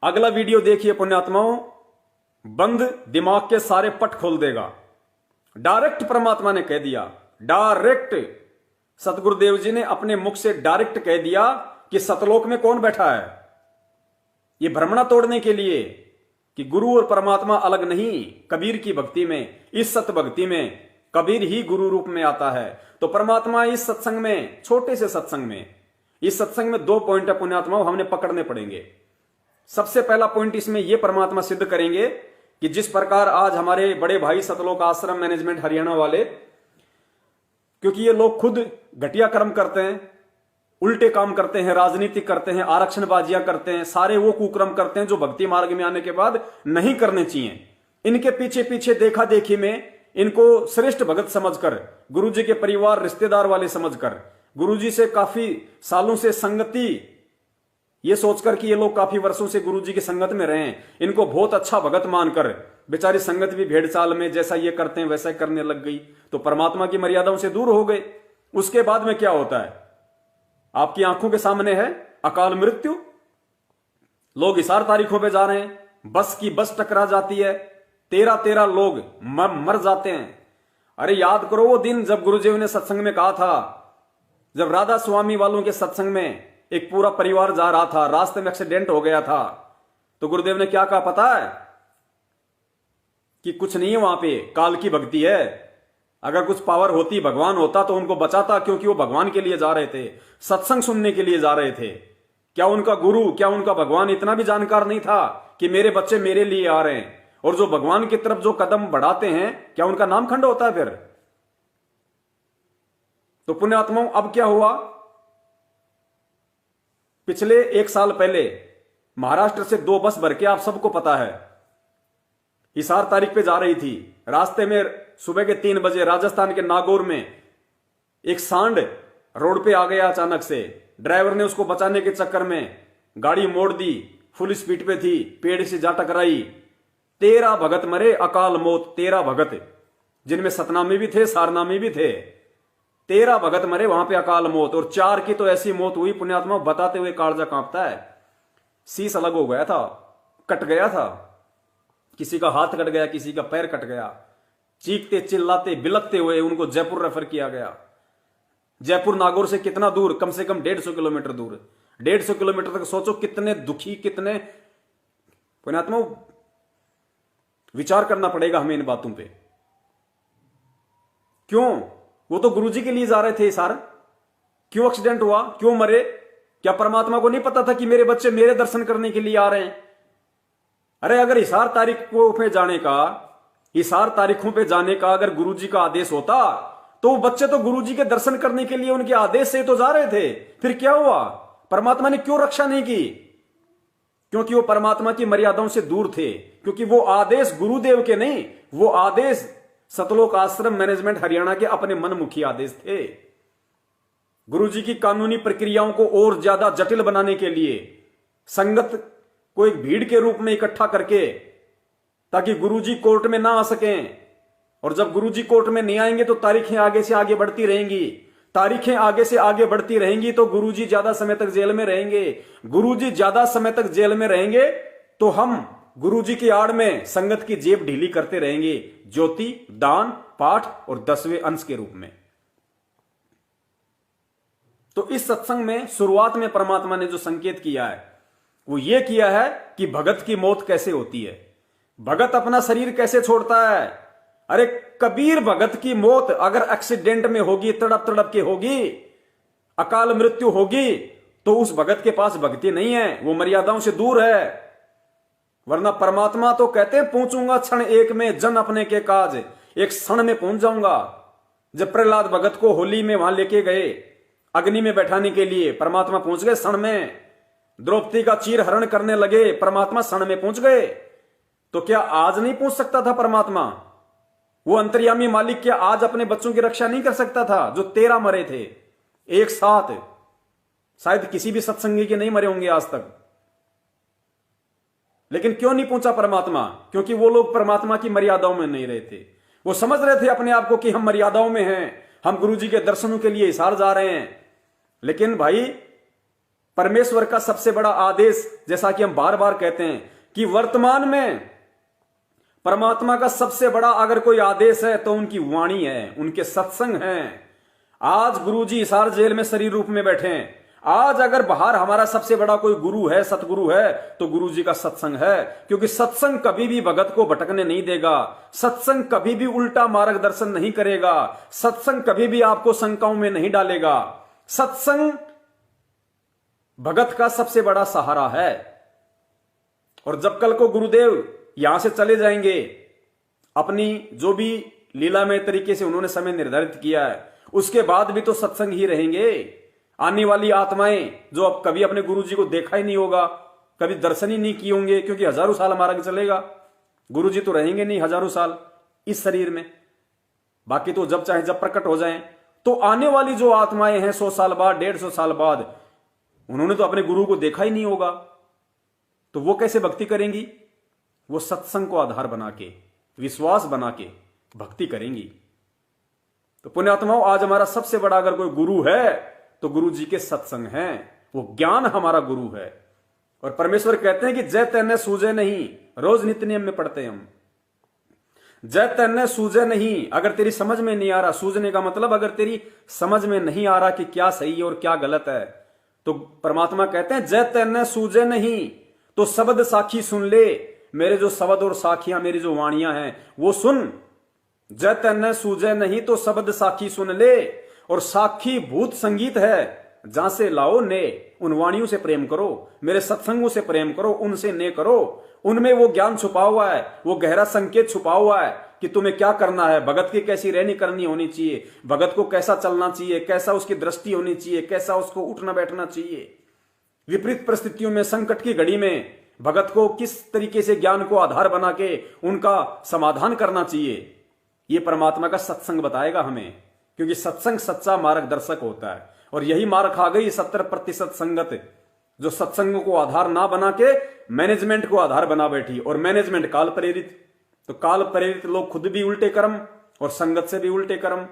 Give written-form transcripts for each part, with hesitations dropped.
अगला वीडियो देखिए पुण्यात्माओं, बंद दिमाग के सारे पट खोल देगा। डायरेक्ट परमात्मा ने कह दिया, डायरेक्ट सतगुरुदेव जी ने अपने मुख से डायरेक्ट कह दिया कि सतलोक में कौन बैठा है। ये भ्रमणा तोड़ने के लिए कि गुरु और परमात्मा अलग नहीं। कबीर की भक्ति में, इस सत भक्ति में कबीर ही गुरु रूप में आता है। तो परमात्मा इस सत्संग में, छोटे से सत्संग में, इस सत्संग में 2 पॉइंट है पुण्यात्माओं, हमने पकड़ने पड़ेंगे। सबसे पहला पॉइंट इसमें यह परमात्मा सिद्ध करेंगे कि जिस प्रकार आज हमारे बड़े भाई सतलोक आश्रम मैनेजमेंट हरियाणा वाले, क्योंकि ये लोग खुद घटिया कर्म करते हैं, उल्टे काम करते हैं, राजनीति करते हैं, आरक्षणबाजियां करते हैं, सारे वो कुकर्म करते हैं जो भक्ति मार्ग में आने के बाद नहीं करने चाहिए। इनके पीछे पीछे देखा देखी में इनको श्रेष्ठ भगत समझकर, गुरुजी के परिवार रिश्तेदार वाले समझकर, गुरुजी से काफी सालों से संगति, ये सोचकर कि ये लोग काफी वर्षों से गुरुजी की संगत में रहे हैं, इनको बहुत अच्छा भगत मानकर बेचारी संगत भी भेड़ चाल में जैसा ये करते हैं वैसा करने लग गई, तो परमात्मा की मर्यादाओं से दूर हो गए। उसके बाद में क्या होता है, आपकी आंखों के सामने है अकाल मृत्यु। लोग इशार तारीखों पे जा रहे हैं, बस की बस टकरा जाती है, 13 लोग मर जाते हैं। अरे याद करो वो दिन जब गुरुदेव ने सत्संग में कहा था, जब राधा स्वामी वालों के सत्संग में एक पूरा परिवार जा रहा था, रास्ते में एक्सीडेंट हो गया था, तो गुरुदेव ने क्या कहा पता है कि कुछ नहीं है वहां पे, काल की भक्ति है। अगर कुछ पावर होती, भगवान होता तो उनको बचाता, क्योंकि वो भगवान के लिए जा रहे थे, सत्संग सुनने के लिए जा रहे थे। क्या उनका गुरु, क्या उनका भगवान इतना भी जानकार नहीं था कि मेरे बच्चे मेरे लिए आ रहे हैं? और जो भगवान की तरफ जो कदम बढ़ाते हैं, क्या उनका नाम खंड होता है फिर? तो पुण्यात्माओं अब क्या हुआ, पिछले 1 साल पहले महाराष्ट्र से 2 बस भर के, आप सबको पता है, हिसार तारीख पे जा रही थी। रास्ते में सुबह के 3 बजे राजस्थान के नागौर में एक सांड रोड पे आ गया अचानक से। ड्राइवर ने उसको बचाने के चक्कर में गाड़ी मोड़ दी, फुल स्पीड पे थी, पेड़ से जा टकराई। 13 भगत मरे, अकाल मौत। 13 भगत, जिनमें सतनामी भी थे, सारनामी भी थे। 13 भगत मरे वहां पे, अकाल मौत। और 4 की तो ऐसी मौत हुई पुण्यात्मा, बताते हुए कालजा कांपता है। शीश अलग हो गया था, कट गया था, किसी का हाथ कट गया, किसी का पैर कट गया। चीखते चिल्लाते बिलखते हुए उनको जयपुर रेफर किया गया। जयपुर नागौर से कितना दूर, कम से कम 150 किलोमीटर दूर। 150 किलोमीटर तक सोचो कितने दुखी, कितने पुण्यात्मा, विचार करना पड़ेगा हमें इन बातों पे। क्यों? वो तो गुरुजी के लिए जा रहे थे सर, क्यों एक्सीडेंट हुआ, क्यों मरे? क्या परमात्मा को नहीं पता था कि मेरे बच्चे मेरे दर्शन करने के लिए आ रहे हैं? अरे अगर हिसार तारीखों पे जाने का, हिसार तारीखों पे जाने का अगर गुरुजी का आदेश होता, तो वो बच्चे तो गुरुजी के दर्शन करने के लिए उनके आदेश से तो जा रहे थे। फिर क्या हुआ? परमात्मा ने क्यों रक्षा नहीं की? क्योंकि वो परमात्मा की मर्यादाओं से दूर थे, क्योंकि वो आदेश गुरुदेव के नहीं, वो आदेश सतलोक आश्रम मैनेजमेंट हरियाणा के अपने मनमुखी आदेश थे। गुरुजी की कानूनी प्रक्रियाओं को और ज्यादा जटिल बनाने के लिए संगत को एक भीड़ के रूप में इकट्ठा करके, ताकि गुरुजी कोर्ट में ना आ सकें। और जब गुरुजी कोर्ट में नहीं आएंगे तो तारीखें आगे से आगे बढ़ती रहेंगी, तारीखें आगे से आगे बढ़ती रहेंगी तो गुरुजी ज्यादा समय तक जेल में रहेंगे। गुरुजी ज्यादा समय तक जेल में रहेंगे तो हम गुरुजी की आड़ में संगत की जेब ढीली करते रहेंगे, ज्योति, दान, पाठ और 10वें अंश के रूप में। तो इस सत्संग में शुरुआत में परमात्मा ने जो संकेत किया है वो ये किया है कि भगत की मौत कैसे होती है, भगत अपना शरीर कैसे छोड़ता है। अरे कबीर भगत की मौत अगर एक्सीडेंट में होगी, तड़प तड़प के होगी, अकाल मृत्यु होगी, तो उस भगत के पास भक्ति नहीं है, वो मर्यादाओं से दूर है। वरना परमात्मा तो कहते हैं पहुंचूंगा क्षण एक में जन अपने के काज, एक क्षण में पहुंच जाऊंगा। जब प्रहलाद भगत को होली में वहां लेके गए अग्नि में बैठाने के लिए, परमात्मा पहुंच गए क्षण में। द्रौपदी का चीर हरण करने लगे, परमात्मा क्षण में पहुंच गए। तो क्या आज नहीं पहुंच सकता था परमात्मा? वो अंतर्यामी मालिक क्या आज अपने बच्चों की रक्षा नहीं कर सकता था? जो 13 मरे थे एक साथ, शायद किसी भी सत्संगी के नहीं मरे होंगे आज तक। लेकिन क्यों नहीं पहुंचा परमात्मा? क्योंकि वो लोग परमात्मा की मर्यादाओं में नहीं रहे थे। वो समझ रहे थे अपने आप को कि हम मर्यादाओं में हैं, हम गुरुजी के दर्शनों के लिए हिसार जा रहे हैं। लेकिन भाई परमेश्वर का सबसे बड़ा आदेश, जैसा कि हम बार बार कहते हैं कि वर्तमान में परमात्मा का सबसे बड़ा अगर कोई आदेश है तो उनकी वाणी है, उनके सत्संग हैं। आज गुरुजी हिसार जेल में शरीर रूप में बैठे हैं। आज अगर बाहर हमारा सबसे बड़ा कोई गुरु है, सतगुरु है, तो गुरु जी का सत्संग है। क्योंकि सत्संग कभी भी भगत को भटकने नहीं देगा, सत्संग कभी भी उल्टा मार्गदर्शन नहीं करेगा, सत्संग कभी भी आपको शंकाओं में नहीं डालेगा। सत्संग भगत का सबसे बड़ा सहारा है। और जब कल को गुरुदेव यहां से चले जाएंगे, अपनी जो भी लीलामय तरीके से उन्होंने समय निर्धारित किया है, उसके बाद भी तो सत्संग ही रहेंगे। आने वाली आत्माएं जो अब कभी अपने गुरु जी को देखा ही नहीं होगा, कभी दर्शन ही नहीं किए होंगे, क्योंकि हजारों साल मार्ग चलेगा, गुरु जी तो रहेंगे नहीं हजारों साल इस शरीर में, बाकी तो जब चाहे जब प्रकट हो जाएं। तो आने वाली जो आत्माएं हैं 100 साल बाद, 150 साल बाद, उन्होंने तो अपने गुरु को देखा ही नहीं होगा, तो वो कैसे भक्ति करेंगी? वो सत्संग को आधार बना के, विश्वास बना के भक्ति करेंगी। तो पुण्यात्माओं, आज हमारा सबसे बड़ा अगर कोई गुरु है तो गुरु जी के सत्संग हैं, वो ज्ञान हमारा गुरु है। और परमेश्वर कहते हैं कि जय तैन्ने सूझे नहीं, रोज नित्य नियम में पढ़ते हैं हम, जय तैन्ने सूझे नहीं। अगर तेरी समझ में नहीं आ रहा, सूझने का मतलब अगर तेरी समझ में नहीं आ रहा कि क्या सही है और क्या गलत है, तो परमात्मा कहते हैं जय तैन्ने सूझे नहीं तो शब्द साखी सुन ले। मेरे जो शब्द और साखियां, मेरी जो वाणियां हैं वो सुन। जय तैन्ने सूझे नहीं तो शब्द साखी सुन ले। और साखी भूत संगीत है, जहां से लाओ ने, उन वाणियों से प्रेम करो, मेरे सत्संगों से प्रेम करो, उनसे ने करो। उनमें वो ज्ञान छुपा हुआ है, वो गहरा संकेत छुपा हुआ है कि तुम्हें क्या करना है, भगत की कैसी रहनी करनी होनी चाहिए, भगत को कैसा चलना चाहिए, कैसा उसकी दृष्टि होनी चाहिए, कैसा उसको उठना बैठना चाहिए, विपरीत परिस्थितियों में, संकट की घड़ी में भगत को किस तरीके से ज्ञान को आधार बना के उनका समाधान करना चाहिए। ये परमात्मा का सत्संग बताएगा हमें, क्योंकि सत्संग सच्चा मार्गदर्शक होता है। और यही मार खा गई 70% संगत, जो सत्संग को आधार ना बना के मैनेजमेंट को आधार बना बैठी। और मैनेजमेंट काल प्रेरित, तो काल प्रेरित लोग खुद भी उल्टे कर्म और संगत से भी उल्टे कर्म।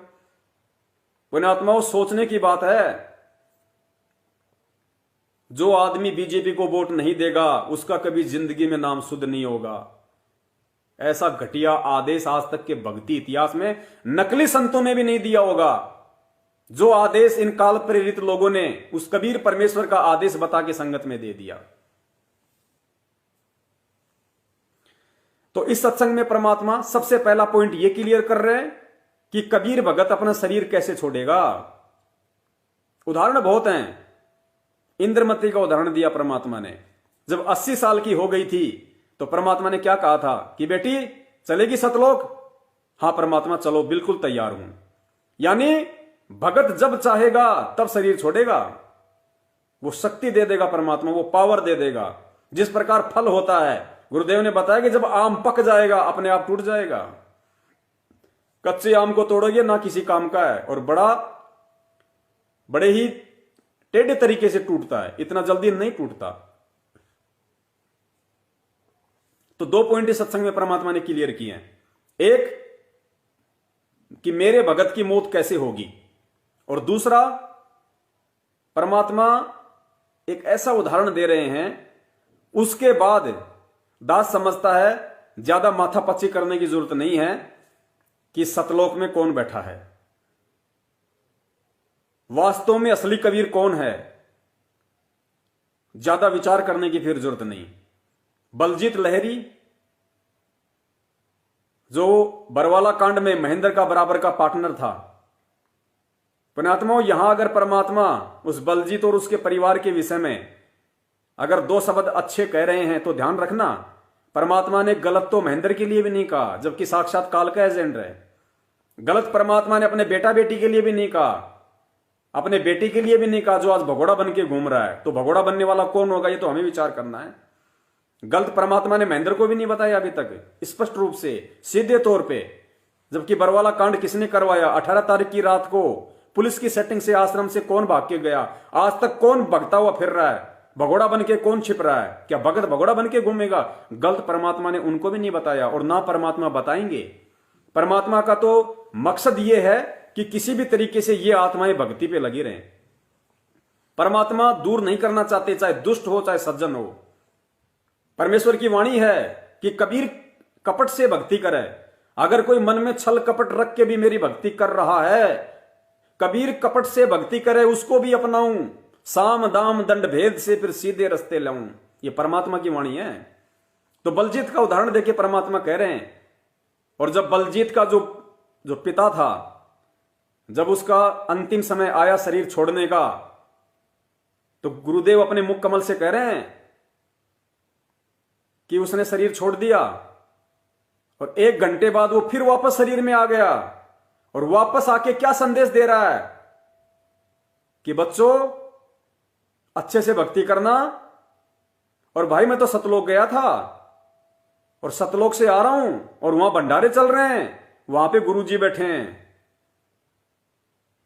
पुण्यात्माओं, सोचने की बात है, जो आदमी बीजेपी को वोट नहीं देगा उसका कभी जिंदगी में नाम शुद्ध नहीं होगा। ऐसा घटिया आदेश आज तक के भक्ति इतिहास में नकली संतों ने भी नहीं दिया होगा। जो आदेश इन काल प्रेरित लोगों ने उस कबीर परमेश्वर का आदेश बता के संगत में दे दिया। तो इस सत्संग में परमात्मा सबसे पहला पॉइंट यह क्लियर कर रहे हैं कि कबीर भगत अपना शरीर कैसे छोड़ेगा। उदाहरण बहुत हैं। इंद्रमती का उदाहरण दिया परमात्मा ने। जब 80 साल की हो गई थी तो परमात्मा ने क्या कहा था कि बेटी चलेगी सतलोक? हां परमात्मा, चलो, बिल्कुल तैयार हूं। यानी भगत जब चाहेगा तब शरीर छोड़ेगा, वो शक्ति दे देगा परमात्मा, वो पावर दे देगा। जिस प्रकार फल होता है, गुरुदेव ने बताया कि जब आम पक जाएगा अपने आप टूट जाएगा। कच्चे आम को तोड़ोगे ना किसी काम का है, और बड़े ही टेढ़े तरीके से टूटता है, इतना जल्दी नहीं टूटता। तो 2 पॉइंट इस सत्संग में परमात्मा ने क्लियर किए हैं। एक कि मेरे भगत की मौत कैसे होगी, और दूसरा परमात्मा एक ऐसा उदाहरण दे रहे हैं, उसके बाद दास समझता है ज्यादा माथापच्ची करने की जरूरत नहीं है कि सतलोक में कौन बैठा है, वास्तव में असली कबीर कौन है, ज्यादा विचार करने की फिर जरूरत नहीं। बलजीत लहरी जो बरवाला कांड में महेंद्र का बराबर का पार्टनर था, पुण्यात्माओं, यहां अगर परमात्मा उस बलजीत और उसके परिवार के विषय में अगर 2 शब्द अच्छे कह रहे हैं तो ध्यान रखना, परमात्मा ने गलत तो महेंद्र के लिए भी नहीं कहा, जबकि साक्षात काल का एजेंट है। गलत परमात्मा ने अपने बेटा बेटी के लिए भी नहीं कहा, अपने बेटी के लिए भी नहीं कहा जो आज भगोड़ा बन के घूम रहा है। तो भगोड़ा बनने वाला कौन होगा, ये तो हमें विचार करना है। गलत परमात्मा ने महेंद्र को भी नहीं बताया अभी तक स्पष्ट रूप से, सीधे तौर पे। जबकि बरवाला कांड किसने करवाया? 18 तारीख की रात को पुलिस की सेटिंग से आश्रम से कौन भाग के गया? आज तक कौन भगता हुआ फिर रहा है? भगोड़ा बन के कौन छिप रहा है? क्या भगत भगोड़ा बन के घूमेगा? गलत परमात्मा ने उनको भी नहीं बताया, और ना परमात्मा बताएंगे। परमात्मा का तो मकसद यह है कि किसी भी तरीके से ये आत्माएं भक्ति पे लगी रहें। परमात्मा दूर नहीं करना चाहते, चाहे दुष्ट हो चाहे सज्जन हो। परमेश्वर की वाणी है कि कबीर कपट से भक्ति करे। अगर कोई मन में छल कपट रख के भी मेरी भक्ति कर रहा है, कबीर कपट से भक्ति करे, उसको भी अपनाऊं, साम दाम दंड भेद से फिर सीधे रास्ते लाऊं। ये परमात्मा की वाणी है। तो बलजीत का उदाहरण देके परमात्मा कह रहे हैं। और जब बलजीत का जो पिता था, जब उसका अंतिम समय आया शरीर छोड़ने का, तो गुरुदेव अपने मुख कमल से कह रहे हैं कि उसने शरीर छोड़ दिया और 1 घंटे बाद वो फिर वापस शरीर में आ गया। और वापस आके क्या संदेश दे रहा है कि बच्चों अच्छे से भक्ति करना। और भाई मैं तो सतलोक गया था और सतलोक से आ रहा हूं और वहां भंडारे चल रहे हैं, वहां पे गुरुजी बैठे हैं।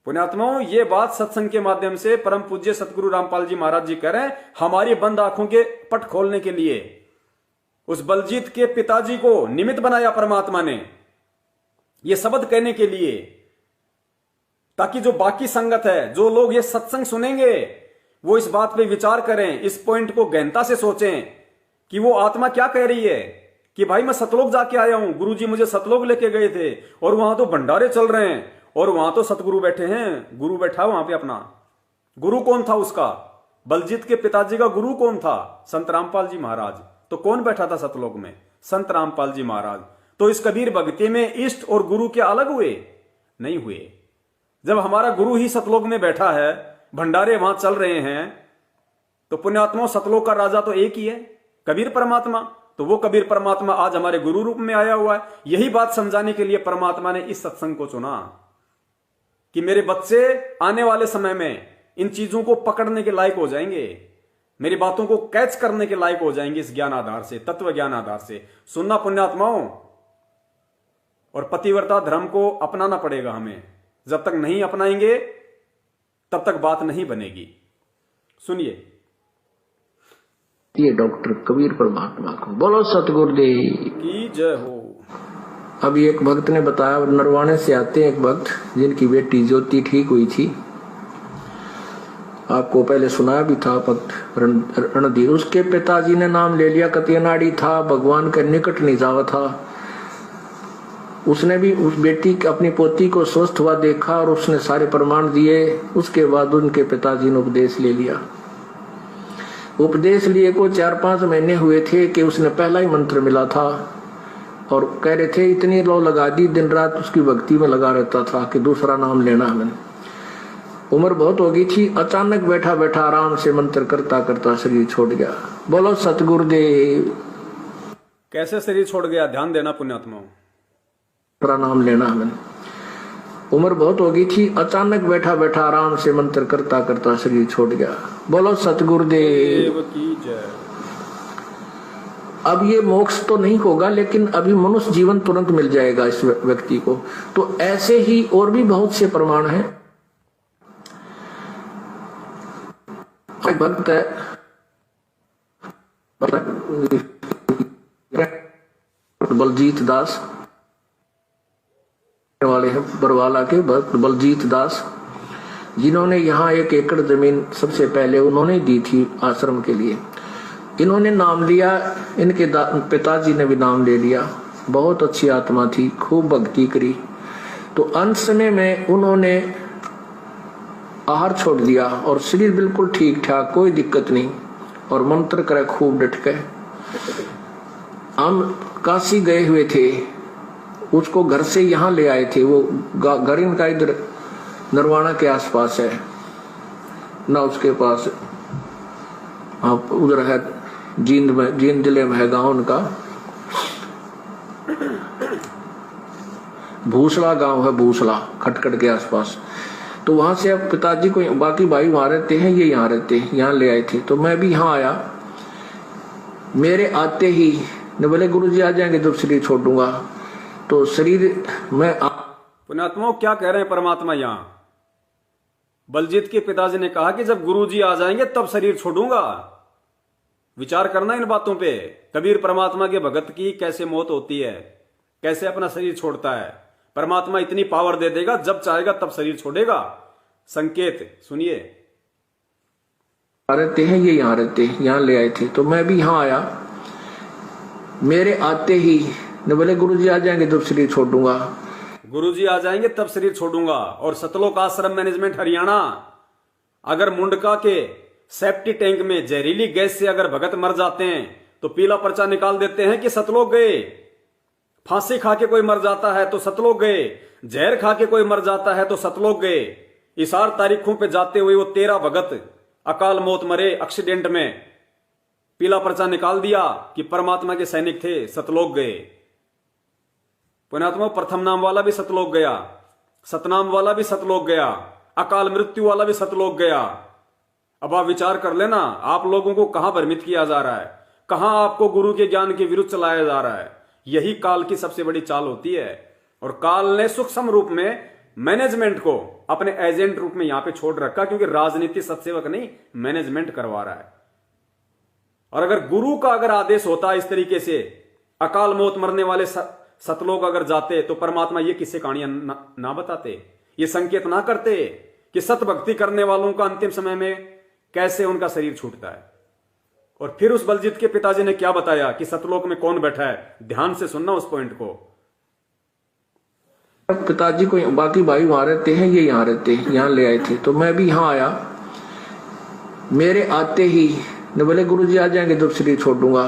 पुण्यात्माओं, ये बात सत्संग के माध्यम से परम पूज्य सतगुरु रामपाल जी महाराज जी कह रहे हैं, हमारी बंद आंखों के पट खोलने के लिए। उस बलजीत के पिताजी को निमित्त बनाया परमात्मा ने ये शब्द कहने के लिए, ताकि जो बाकी संगत है, जो लोग ये सत्संग सुनेंगे, वो इस बात पे विचार करें, इस पॉइंट को गहनता से सोचें कि वो आत्मा क्या कह रही है कि भाई मैं सतलोक जाके आया हूं, गुरुजी मुझे सतलोक लेके गए थे और वहां तो भंडारे चल रहे हैं और वहां तो सतगुरु बैठे हैं। गुरु बैठा वहां पे अपना। गुरु कौन था उसका? बलजीत के पिताजी का गुरु कौन था? संत रामपाल जी महाराज। तो कौन बैठा था सतलोक में? संत रामपाल जी महाराज। तो इस कबीर भक्ति में इष्ट और गुरु क्या अलग हुए? नहीं हुए। जब हमारा गुरु ही सतलोक में बैठा है, भंडारे वहां चल रहे हैं, तो पुण्यात्माओं सतलोक का राजा तो एक ही है, कबीर परमात्मा। तो वो कबीर परमात्मा आज हमारे गुरु रूप में आया हुआ है। यही बात समझाने के लिए परमात्मा ने इस सत्संग को चुना कि मेरे बच्चे आने वाले समय में इन चीजों को पकड़ने के लायक हो जाएंगे, मेरी बातों को कैच करने के लायक हो जाएंगे इस ज्ञान आधार से, तत्व ज्ञान आधार से। सुनना पुण्यात्माओं, और पतिव्रता धर्म को अपनाना पड़ेगा हमें। जब तक नहीं अपनाएंगे तब तक बात नहीं बनेगी। सुनिए। ये डॉक्टर कबीर परमात्मा को बोलो सतगुरुदेव की जय हो। अभी एक भक्त ने बताया, नरवाणे से आते हैं एक भक्त जिनकी बेटी ज्योति ठीक हुई थी, आपको पहले सुनाया भी था भक्त रणधीर। उसके पिताजी ने नाम ले लिया, कतियनाड़ी था, भगवान के निकट नहीं जावा था। उसने भी उस बेटी अपनी पोती को स्वस्थ हुआ देखा और उसने सारे प्रमाण दिए। उसके बाद उनके पिताजी ने उपदेश ले लिया। उपदेश लिए को 4-5 महीने हुए थे कि उसने पहला ही मंत्र मिला था और कह रहे थे इतनी लो लगा दी, दिन रात उसकी भक्ति में लगा रहता था कि दूसरा नाम लेना हमें। उम्र बहुत हो गई थी, अचानक बैठा बैठा आराम से मंत्र करता करता शरीर छोड़ गया। बोलो सतगुरुदेव। कैसे शरीर छोड़ गया? ध्यान देना पुण्यात्माओं। दूसरा नाम लेना हमें। उम्र बहुत हो गई थी, अचानक बैठा बैठा आराम से मंत्र करता करता शरीर छोड़ गया। बोलो सतगुरुदेव की जय। अब ये मोक्ष तो नहीं होगा, लेकिन अभी मनुष्य जीवन तुरंत मिल जाएगा इस व्यक्ति को। तो ऐसे ही और भी बहुत से प्रमाण हैं। भक्त है बलजीत दास वाले हैं, बरवाला के भक्त बलजीत दास, जिन्होंने यहाँ 1 एकड़ जमीन सबसे पहले उन्होंने दी थी आश्रम के लिए। इन्होंने नाम लिया, इनके पिताजी ने भी नाम ले लिया। बहुत अच्छी आत्मा थी, खूब भक्ति करी। तो अंत समय में उन्होंने आहार छोड़ दिया और शरीर बिल्कुल ठीक ठाक, कोई दिक्कत नहीं, और मंत्र करे खूब डट के। हम काशी गए हुए थे, उसको घर से यहाँ ले आए थे। वो घर इनका इधर नरवाना के आसपास है ना, उसके पास आप उधर है जींद में, जींद जिले में है गांव उनका, भूसला गांव है, भूसला खटखट के आसपास। तो वहां से अब पिताजी को, बाकी भाई वहां रहते हैं, ये यहाँ रहते हैं, यहाँ ले आए थे। तो मैं भी यहाँ आया। मेरे आते ही ने बोले गुरुजी आ जाएंगे जब शरीर छोड़ूंगा। तो शरीर में पुण्यात्माओं क्या कह रहे हैं परमात्मा यहाँ? बलजीत के पिताजी ने कहा कि जब गुरुजी आ जाएंगे तब शरीर छोड़ूंगा। विचार करना इन बातों पे। कबीर परमात्मा के भगत की कैसे मौत होती है, कैसे अपना शरीर छोड़ता है। परमात्मा इतनी पावर दे देगा, जब चाहेगा तब शरीर छोड़ेगा। संकेत सुनिए। रहते हैं, ये यहाँ रहते हैं, यहाँ ले आए थे। तो मैं भी यहाँ आया। मेरे आते ही ने बोले गुरुजी आ जाएंगे तब शरीर छोड़ दूंगा। गुरुजी आ जाएंगे तब शरीर छोड़ूंगा। और सतलोक आश्रम मैनेजमेंट हरियाणा, अगर मुंडका के सेफ्टी टैंक में जहरीली गैस से अगर भगत मर जाते हैं तो पीला पर्चा निकाल देते हैं कि सतलोक गए। फांसी खा के कोई मर जाता है तो सतलोक गए। जहर खा के कोई मर जाता है तो सतलोक गए। इस 8 तारीखों पे जाते हुए वो 13 भगत अकाल मौत मरे एक्सीडेंट में। पीला पर्चा निकाल दिया कि परमात्मा के सैनिक थे, सतलोक गए। पुण्यात्मा, प्रथम नाम वाला भी सतलोक गया, सतनाम वाला भी सतलोक गया, अकाल मृत्यु वाला भी सतलोक गया। अब आप विचार कर लेना, आप लोगों को कहां भ्रमित किया जा रहा है, कहां आपको गुरु के ज्ञान के विरुद्ध चलाया जा रहा है। यही काल की सबसे बड़ी चाल होती है। और काल ने सूक्ष्म रूप में मैनेजमेंट को अपने एजेंट रूप में यहां पे छोड़ रखा, क्योंकि राजनीति सत्सेवक नहीं, मैनेजमेंट करवा रहा है। और अगर गुरु का अगर आदेश होता इस तरीके से, अकाल मौत मरने वाले सतलोक अगर जाते, तो परमात्मा ये किस्से कहानियां ना बताते, ये संकेत ना करते कि सत भक्ति करने वालों का अंतिम समय में कैसे उनका शरीर छूटता है। और फिर उस बलजीत के पिताजी ने क्या बताया कि सतलोक में कौन बैठा है। ध्यान से सुनना उस पॉइंट को। पिताजी को, बाकी भाई वहां रहते हैं, ये यहाँ रहते हैं, यहाँ ले आए थे। तो मैं भी यहाँ आया। मेरे आते ही ने बोले गुरुजी आ जाएंगे तब शरीर छोड़ दूंगा।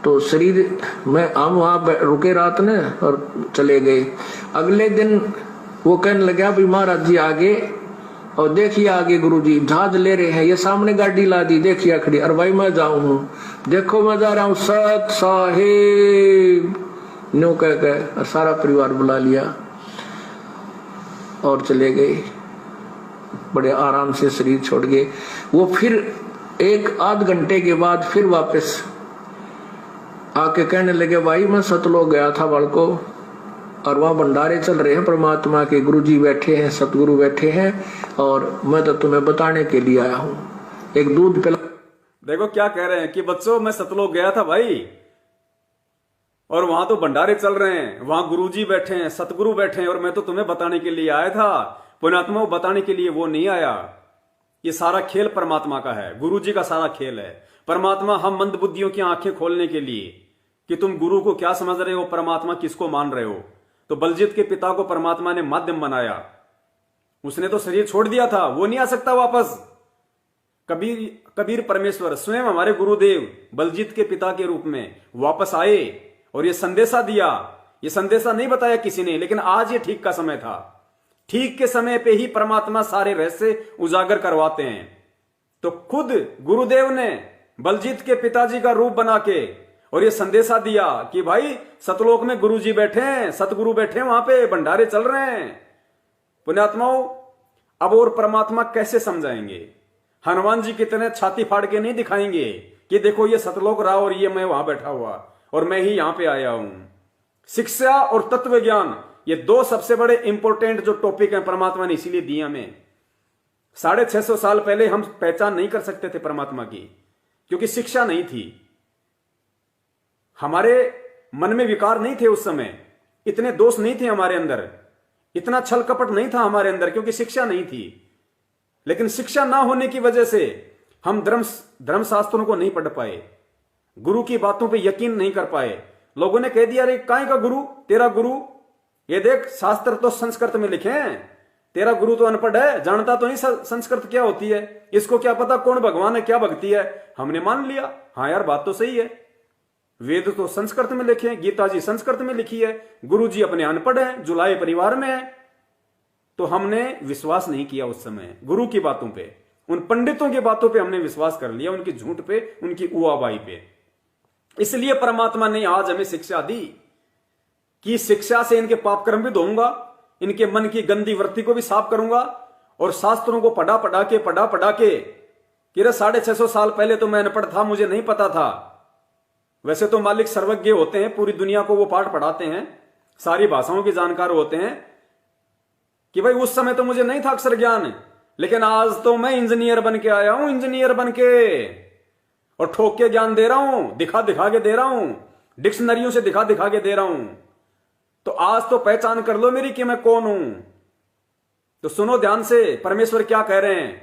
तो शरीर में हम वहां रुके रात ने और चले गए। अगले दिन वो कहने लगा भी महाराज जी आगे, और देखिए आगे गुरुजी जहाज ले रहे हैं, ये सामने गाड़ी ला दी, देखिए खड़ी। और भाई मैं जाऊं हूं, देखो मैं जा रहा हूं, सत साहेब न्यू कह के, और सारा परिवार बुला लिया और चले गए। बड़े आराम से शरीर छोड़ गए। वो फिर 1-8 घंटे के बाद फिर वापस आके कहने लगे भाई मैं सतलोक गया था बालको, और वहां भंडारे चल रहे हैं परमात्मा के, गुरुजी बैठे हैं, सतगुरु बैठे हैं, और मैं तो तुम्हें बताने के लिए आया हूं। एक दूध पिला। देखो क्या कह रहे हैं कि बच्चों मैं सतलोक गया था भाई, और वहां तो भंडारे चल रहे हैं, वहां गुरुजी बैठे हैं, सतगुरु बैठे हैं, और मैं तो तुम्हें बताने के लिए आया था। पुण्यात्मा, वो बताने के लिए वो नहीं आया। ये सारा खेल परमात्मा का है, गुरुजी का सारा खेल है। परमात्मा हम मंद बुद्धियों की आंखें खोलने के लिए कि तुम गुरु को क्या समझ रहे हो, परमात्मा किसको मान रहे हो। तो बलजीत के पिता को परमात्मा ने माध्यम बनाया। उसने तो शरीर छोड़ दिया था, वो नहीं आ सकता वापस। कबीर परमेश्वर स्वयं हमारे गुरुदेव बलजीत के पिता के रूप में वापस आए और ये संदेशा दिया। ये संदेशा नहीं बताया किसी ने, लेकिन आज ये ठीक का समय था। ठीक के समय पे ही परमात्मा सारे रहस्य उजागर करवाते हैं। तो खुद गुरुदेव ने बलजीत के पिताजी का रूप बना के और ये संदेशा दिया कि भाई सतलोक में गुरुजी बैठे हैं, सतगुरु बैठे हैं, वहां पे भंडारे चल रहे हैं। पुण्यात्माओं, अब और परमात्मा कैसे समझाएंगे? हनुमान जी की तरह छाती फाड़ के नहीं दिखाएंगे कि देखो ये सतलोक रहा और ये मैं वहां बैठा हुआ और मैं ही यहां पे आया हूं। शिक्षा और तत्व ज्ञान, ये 2 सबसे बड़े इंपॉर्टेंट जो टॉपिक हैं परमात्मा ने इसीलिए दिए हमें। 650 साल पहले हम पहचान नहीं कर सकते थे परमात्मा की, क्योंकि शिक्षा नहीं थी। हमारे मन में विकार नहीं थे उस समय, इतने दोष नहीं थे हमारे अंदर, इतना छल कपट नहीं था हमारे अंदर, क्योंकि शिक्षा नहीं थी। लेकिन शिक्षा ना होने की वजह से हम धर्मशास्त्रों को नहीं पढ़ पाए, गुरु की बातों पे यकीन नहीं कर पाए। लोगों ने कह दिया अरे काहे का गुरु, तेरा गुरु, ये देख शास्त्र तो संस्कृत में लिखे हैं, तेरा गुरु तो अनपढ़ है, जानता तो नहीं संस्कृत क्या होती है, इसको क्या पता कौन भगवान है, क्या भक्ति है। हमने मान लिया, हाँ यार बात तो सही है, वेद तो संस्कृत में लिखे हैं, गीता जी संस्कृत में लिखी है, गुरु जी अपने अनपढ़ हैं, जुलाए परिवार में है। तो हमने विश्वास नहीं किया उस समय गुरु की बातों पे, उन पंडितों की बातों पे हमने विश्वास कर लिया, उनकी झूठ पे, उनकी उआबाई पे। इसलिए परमात्मा ने आज हमें शिक्षा दी कि शिक्षा से इनके पाप कर्म भी धोऊंगा, इनके मन की गंदी वृत्ति को भी साफ करूंगा। और शास्त्रों को पढ़ा पढ़ा के कि 650 साल पहले तो मैं अनपढ़ था, मुझे नहीं पता था। वैसे तो मालिक सर्वज्ञ होते हैं, पूरी दुनिया को वो पाठ पढ़ाते हैं, सारी भाषाओं के जानकार होते हैं कि भाई उस समय तो मुझे नहीं था अक्षर ज्ञान, लेकिन आज तो मैं इंजीनियर बन के आया हूं, इंजीनियर बन के, और ठोक के ज्ञान दे रहा हूं, दिखा दिखा के दे रहा हूं, डिक्शनरियों से दिखा दिखा के दे रहा हूं। तो आज तो पहचान कर लो मेरी कि मैं कौन हूं। तो सुनो ध्यान से, परमेश्वर क्या कह रहे हैं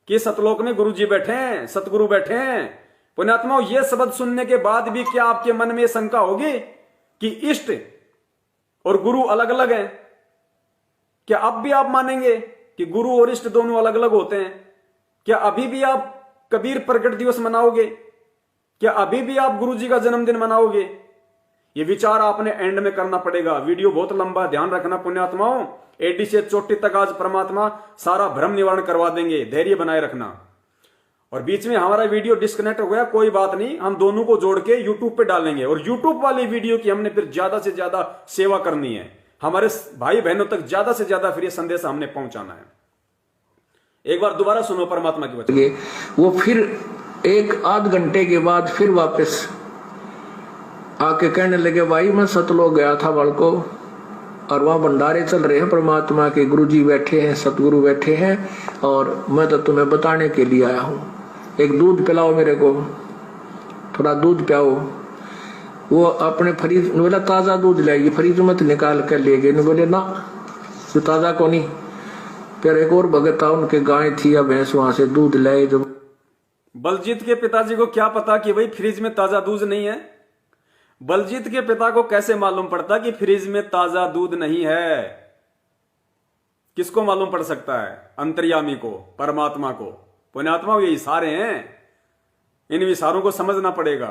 कि सतलोक में गुरु जी बैठे हैं, सतगुरु बैठे हैं। पुण्यात्माओं, ये शब्द सुनने के बाद भी क्या आपके मन में शंका होगी कि इष्ट और गुरु अलग अलग हैं? क्या अब भी आप मानेंगे कि गुरु और इष्ट दोनों अलग अलग होते हैं? क्या अभी भी आप कबीर प्रकट दिवस मनाओगे? क्या अभी भी आप गुरु जी का जन्मदिन मनाओगे? ये विचार आपने एंड में करना पड़ेगा। वीडियो बहुत लंबा, ध्यान रखना पुण्यात्माओं। एडी से चोटी तक आज परमात्मा सारा भ्रम निवारण करवा देंगे, धैर्य बनाए रखना। और बीच में हमारा वीडियो डिस्कनेक्ट हो गया, कोई बात नहीं, हम दोनों को जोड़ के यूट्यूब पे डालेंगे और यूट्यूब वाली वीडियो की हमने फिर ज्यादा से ज्यादा सेवा करनी है। हमारे भाई बहनों तक ज्यादा से ज्यादा फिर ये संदेश हमने पहुंचाना है। एक बार दोबारा सुनो परमात्मा की वचन। वो फिर एक आध घंटे के बाद फिर वापस आके कहने लगे, भाई मैं सतलोक गया था बड़को और वहां भंडारे चल रहे हैं, परमात्मा के गुरु जी बैठे हैं, सतगुरु बैठे हैं और मैं तो तुम्हें बताने के लिए आया हूं। एक दूध पिलाओ मेरे को, थोड़ा दूध पिलाओ। वो अपने फ्रिज बोला ताजा दूध लाइए, फ्रिज मत निकाल कर ले गए। बोले ना तो ताजा को नहीं। फिर एक और भगत था, उनके गाय थी या भैंस, वहां से दूध लाए। जो बलजीत के पिताजी को क्या पता कि भाई फ्रिज में ताजा दूध नहीं है? बलजीत के पिता को कैसे मालूम पड़ता कि फ्रिज में ताजा दूध नहीं है? किसको मालूम पड़ सकता है? अंतर्यामी को, परमात्मा को। पुण्यात्मा ये इशारे हैं, इन इशारों को समझना पड़ेगा।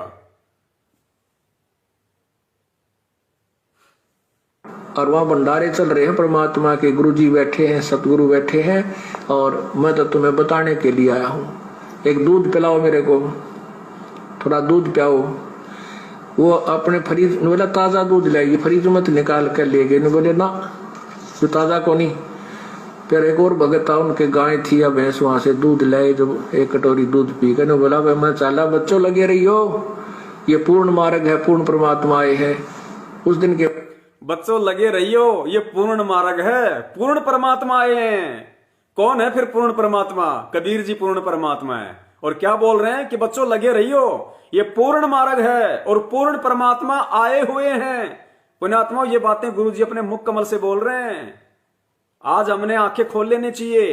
और वहां भंडारे चल रहे हैं, परमात्मा के गुरु जी बैठे हैं, सतगुरु बैठे हैं और मैं तो तुम्हें बताने के लिए आया हूं। एक दूध पिलाओ मेरे को, थोड़ा दूध पिलाओ। वो अपने फ्रिज बोला ताजा दूध लाइए, फ्रिज मत निकाल कर ले गए। बोले ना तो ताजा को नहीं। फिर एक और भगत था, उनके गाय थी या भैंस, वहां से दूध लाए। जब एक कटोरी दूध पी कर बोला, भाई मैं चाला बच्चों लगे रही हो, ये पूर्ण मार्ग है, पूर्ण परमात्मा आए है। उस दिन के बच्चों लगे रहियो, ये पूर्ण मार्ग है, पूर्ण परमात्मा आए हैं। कौन है फिर पूर्ण परमात्मा? कबीर जी पूर्ण परमात्मा है। और क्या बोल रहे हैं कि बच्चों लगे रहियो, ये पूर्ण मार्ग है और पूर्ण परमात्मा आए हुए हैं। पुण्यात्माओं, ये बातें गुरु जी अपने मुख कमल से बोल रहे हैं। आज हमने आंखें खोल लेनी चाहिए।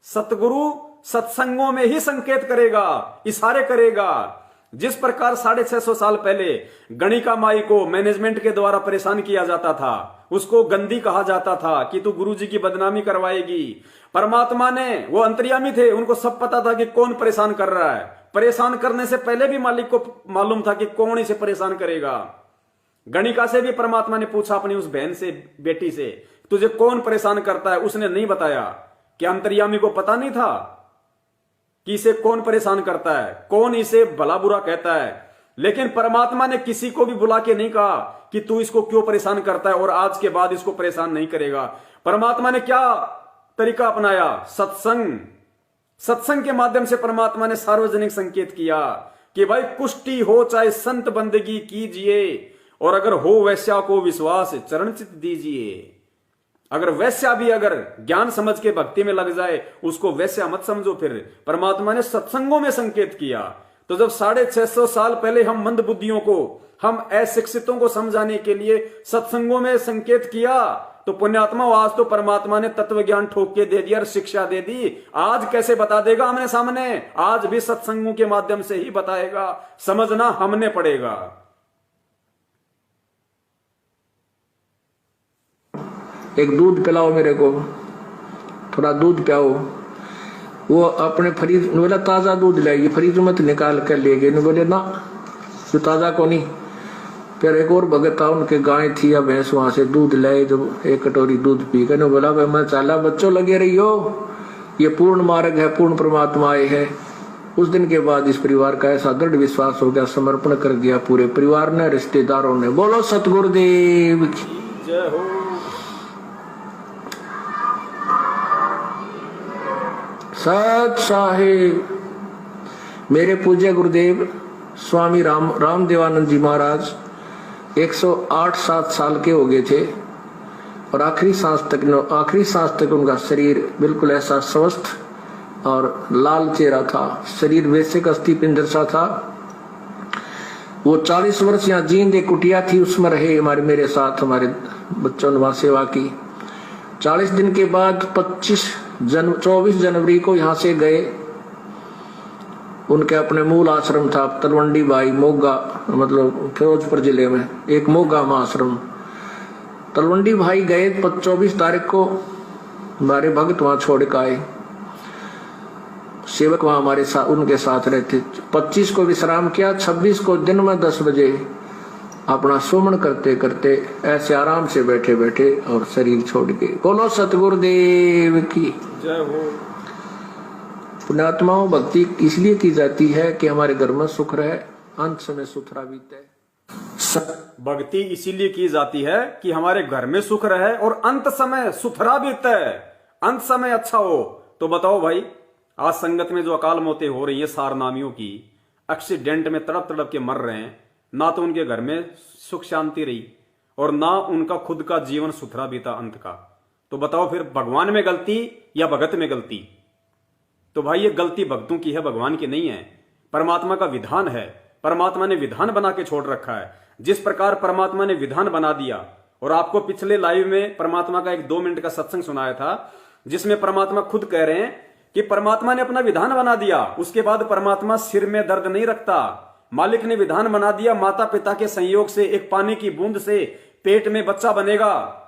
सतगुरु सत्संगों में ही संकेत करेगा, इशारे करेगा। जिस प्रकार 650 साल पहले गणिका माई को मैनेजमेंट के द्वारा परेशान किया जाता था, उसको गंदी कहा जाता था कि तू गुरु जी की बदनामी करवाएगी। परमात्मा ने, वो अंतर्यामी थे, उनको सब पता था कि कौन परेशान कर रहा है। परेशान करने से पहले भी मालिक को मालूम था कि कौन इसे परेशान करेगा। गणिका से भी परमात्मा ने पूछा अपनी उस बहन से, बेटी से, तुझे कौन परेशान करता है? उसने नहीं बताया। क्या अंतर्यामी को पता नहीं था कि इसे कौन परेशान करता है, कौन इसे भला बुरा कहता है? लेकिन परमात्मा ने किसी को भी बुला के नहीं कहा कि तू इसको क्यों परेशान करता है और आज के बाद इसको परेशान नहीं करेगा। परमात्मा ने क्या तरीका अपनाया? सत्संग। सत्संग के माध्यम से परमात्मा ने सार्वजनिक संकेत किया कि भाई कुष्टी हो चाहे संत बंदगी कीजिए, और अगर हो वैश्या को विश्वास चरण चित दीजिए। अगर वैश्या भी अगर ज्ञान समझ के भक्ति में लग जाए, उसको वैश्या मत समझो। फिर परमात्मा ने सत्संगों में संकेत किया। तो जब 650 साल पहले हम मंद बुद्धियों को, हम अशिक्षितों को समझाने के लिए सत्संगों में संकेत किया, तो पुण्यात्मा आज तो परमात्मा ने तत्व ज्ञान ठोक के दे दिया और शिक्षा दे दी। आज कैसे बता देगा हमने सामने? आज भी सत्संगों के माध्यम से ही बताएगा। समझना हमने पड़ेगा। एक दूध पिलाओ मेरे को, थोड़ा दूध पिलाओ। वो अपने फ्रिज बोला ताजा दूध लाइए, फ्रिज मत निकाल कर ले गए। बोले ना तो ताजा को नहीं। फिर एक और भगत था, उनके गाय थी या भैंस, वहां से दूध लाए। जब एक कटोरी दूध पी कर बोला, भाई मैं चाला बच्चों लगे रही हो, ये पूर्ण मार्ग है, पूर्ण परमात्मा आए है। उस दिन के बाद इस परिवार का ऐसा दृढ़ विश्वास हो गया, समर्पण कर दिया पूरे परिवार ने, रिश्तेदारों ने। बोलो सतगुरुदेव की जय हो। सत साहिब। मेरे पूज्य गुरुदेव स्वामी रामदेवानंद जी महाराज 108-7 साल के हो गए थे और आखिरी सांस तक उनका शरीर बिल्कुल ऐसा स्वस्थ और लाल चेहरा था। शरीर वैसे का अस्थि पिंजर सा था। वो 40 वर्ष यहाँ जींद एक कुटिया थी, उसमें रहे मेरे साथ, हमारे बच्चों ने वहां सेवा की। 40 दिन के बाद 24 जनवरी को यहाँ से गए उनके अपने मूल आश्रम था तलवंडी भाई मोगा, मतलब फिरोजपुर जिले में एक मोगा में आश्रम। तलवंडी भाई गए 24 तारीख को, हमारे भक्त वहां छोड़ के आए, सेवक वहां हमारे साथ उनके साथ रहते। 25 को विश्राम किया, 26 को दिन में 10 बजे अपना सुमन करते करते ऐसे आराम से बैठे बैठे और शरीर छोड़ के। बोलो सतगुरुदेव की जय हो। पुण्यात्माओं, भक्ति इसलिए की जाती है कि हमारे घर में सुख रहे, अंत समय सुथरा बीते। भक्ति इसीलिए की जाती है कि हमारे घर में सुख रहे और अंत समय सुथरा बीते, अंत समय अच्छा हो। तो बताओ भाई, आज संगत में जो अकाल मौतें हो रही है सारनामियों की, एक्सीडेंट में तड़प तड़प के मर रहे हैं, ना तो उनके घर में सुख शांति रही और ना उनका खुद का जीवन सुथरा बीता अंत का। तो बताओ फिर भगवान में गलती या भगत में गलती? तो भाई ये गलती भक्तों की है, भगवान की नहीं है। परमात्मा का विधान है, परमात्मा ने विधान बना के छोड़ रखा है। जिस प्रकार परमात्मा ने विधान बना दिया, और आपको पिछले लाइव में परमात्मा का एक 2 मिनट का सत्संग सुनाया था, जिसमें परमात्मा खुद कह रहे हैं कि परमात्मा ने अपना विधान बना दिया, उसके बाद परमात्मा सिर में दर्द नहीं रखता। मालिक ने विधान बना दिया, माता पिता के संयोग से एक पानी की बूंद से पेट में बच्चा बनेगा,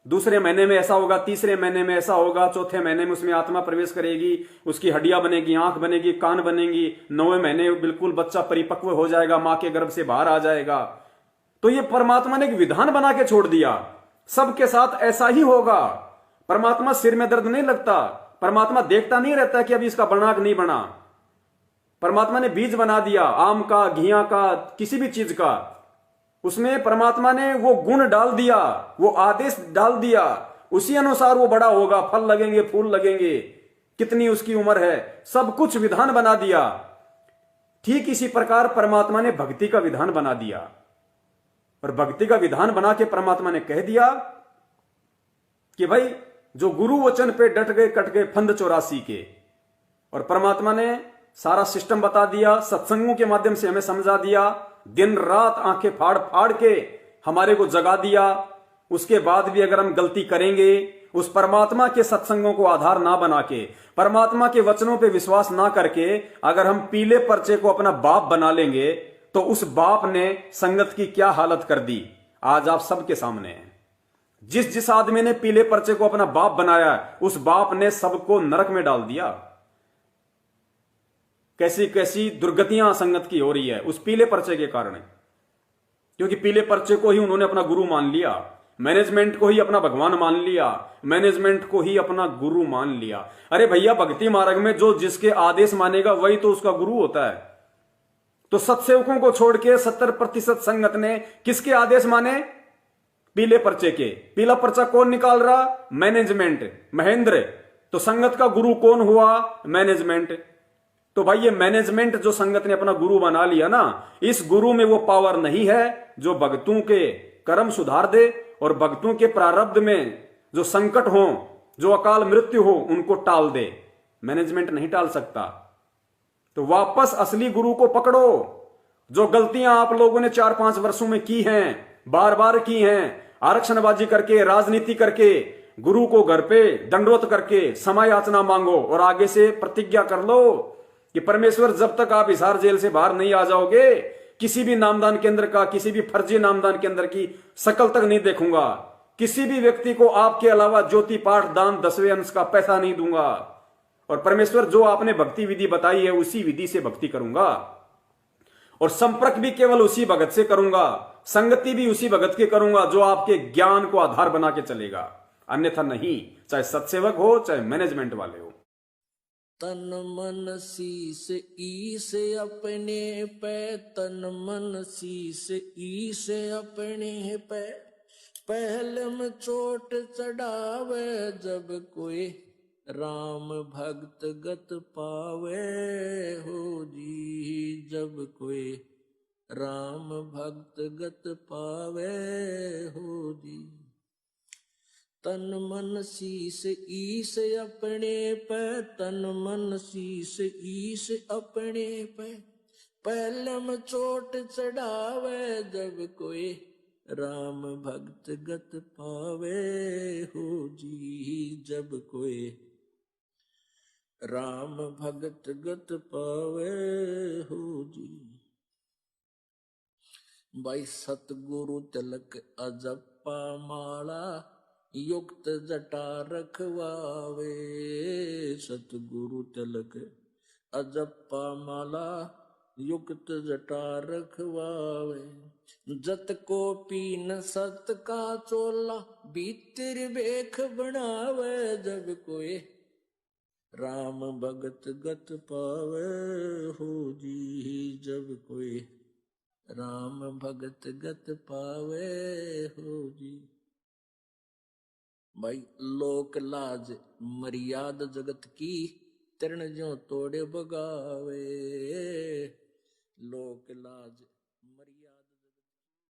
दूसरे महीने में ऐसा होगा, तीसरे महीने में ऐसा होगा, चौथे महीने में उसमें आत्मा प्रवेश करेगी, उसकी हड्डियां बनेगी, आंख बनेगी, कान बनेगी, 9वें महीने बिल्कुल बच्चा परिपक्व हो जाएगा, मां के गर्भ से बाहर आ जाएगा। तो ये परमात्मा ने एक विधान बना के छोड़ दिया, सबके साथ ऐसा ही होगा। परमात्मा सिर में दर्द नहीं लगता, परमात्मा देखता नहीं रहता कि अभी इसका बना कि नहीं बना। परमात्मा ने बीज बना दिया, आम का, घिया का, किसी भी चीज का, उसमें परमात्मा ने वो गुण डाल दिया, वो आदेश डाल दिया, उसी अनुसार वो बड़ा होगा, फल लगेंगे, फूल लगेंगे, कितनी उसकी उम्र है, सब कुछ विधान बना दिया। ठीक इसी प्रकार परमात्मा ने भक्ति का विधान बना दिया, और भक्ति का विधान बना के परमात्मा ने कह दिया कि भाई जो गुरु वचन पे डट गए कट गए फंद 84 के। और परमात्मा ने सारा सिस्टम बता दिया, सत्संगों के माध्यम से हमें समझा दिया, दिन रात आंखें फाड़ फाड़ के हमारे को जगा दिया। उसके बाद भी अगर हम गलती करेंगे, उस परमात्मा के सत्संगों को आधार ना बना के, परमात्मा के वचनों पे विश्वास ना करके अगर हम पीले पर्चे को अपना बाप बना लेंगे, तो उस बाप ने संगत की क्या हालत कर दी आज आप सबके सामने है। जिस आदमी ने पीले पर्चे को अपना बाप बनाया, उस बाप ने सबको नरक में डाल दिया। कैसी कैसी दुर्गतियां संगत की हो रही है उस पीले पर्चे के कारण, क्योंकि पीले पर्चे को ही उन्होंने अपना गुरु मान लिया, मैनेजमेंट को ही अपना भगवान मान लिया, मैनेजमेंट को ही अपना गुरु मान लिया। अरे भैया, भक्ति मार्ग में जो जिसके आदेश मानेगा वही तो उसका गुरु होता है। तो सत्सेवकों को छोड़ के 70% संगत ने किसके आदेश माने? पीले पर्चे के। पीला पर्चा कौन निकाल रहा? मैनेजमेंट, महेंद्र। तो संगत का गुरु कौन हुआ? मैनेजमेंट। तो भाई ये मैनेजमेंट जो संगत ने अपना गुरु बना लिया ना, इस गुरु में वो पावर नहीं है जो भक्तों के कर्म सुधार दे और भक्तों के प्रारब्ध में जो संकट हो, जो अकाल मृत्यु हो, उनको टाल दे। मैनेजमेंट नहीं टाल सकता। तो वापस असली गुरु को पकड़ो। जो गलतियां आप लोगों ने 4-5 वर्षों में की हैं, बार बार की हैं, आरक्षणबाजी करके, राजनीति करके, गुरु को घर पे दंडवत करके समय याचना मांगो और आगे से प्रतिज्ञा कर लो कि परमेश्वर जब तक आप हिसार जेल से बाहर नहीं आ जाओगे, किसी भी नामदान केंद्र का, किसी भी फर्जी नामदान केंद्र की शकल तक नहीं देखूंगा, किसी भी व्यक्ति को आपके अलावा ज्योति पाठ दान 10वें अंश का पैसा नहीं दूंगा, और परमेश्वर जो आपने भक्ति विधि बताई है उसी विधि से भक्ति करूंगा, और संपर्क भी केवल उसी भगत से करूंगा, संगति भी उसी भगत के करूंगा जो आपके ज्ञान को आधार बना के चलेगा, अन्यथा नहीं। चाहे सत्सेवक हो, चाहे मैनेजमेंट वाले हो। तन मन शीस ईस अपने पे, तन मन शीस ईस अपने पे, पहले में चोट चढ़ावे जब कोई राम भक्त गत पावे हो जी, जब कोई राम भक्त गत पावे हो जी। तन मन शीस ईस अपने पे, तन मन शीस ईस अपने पे, पहले में चोट चढ़ावे जब कोई राम भक्त गत पावे हो जी, जब कोई राम भगत गत पावे हो जी। भाई सतगुरु तिलक अजप्पा माला युक्त जटा रखवावे। सतगुरु तिलक अजप्पा माला युक्त जटा रखवावे। जत को पीन सत का चोला भीतर बेख बनावे। जब कोई राम भगत गत पावे हो जी। जब कोई राम भगत गत पावे हो जी। भाई लोक लाज मर्याद जगत की तरण जो तोड़े बगावे। लोक लाज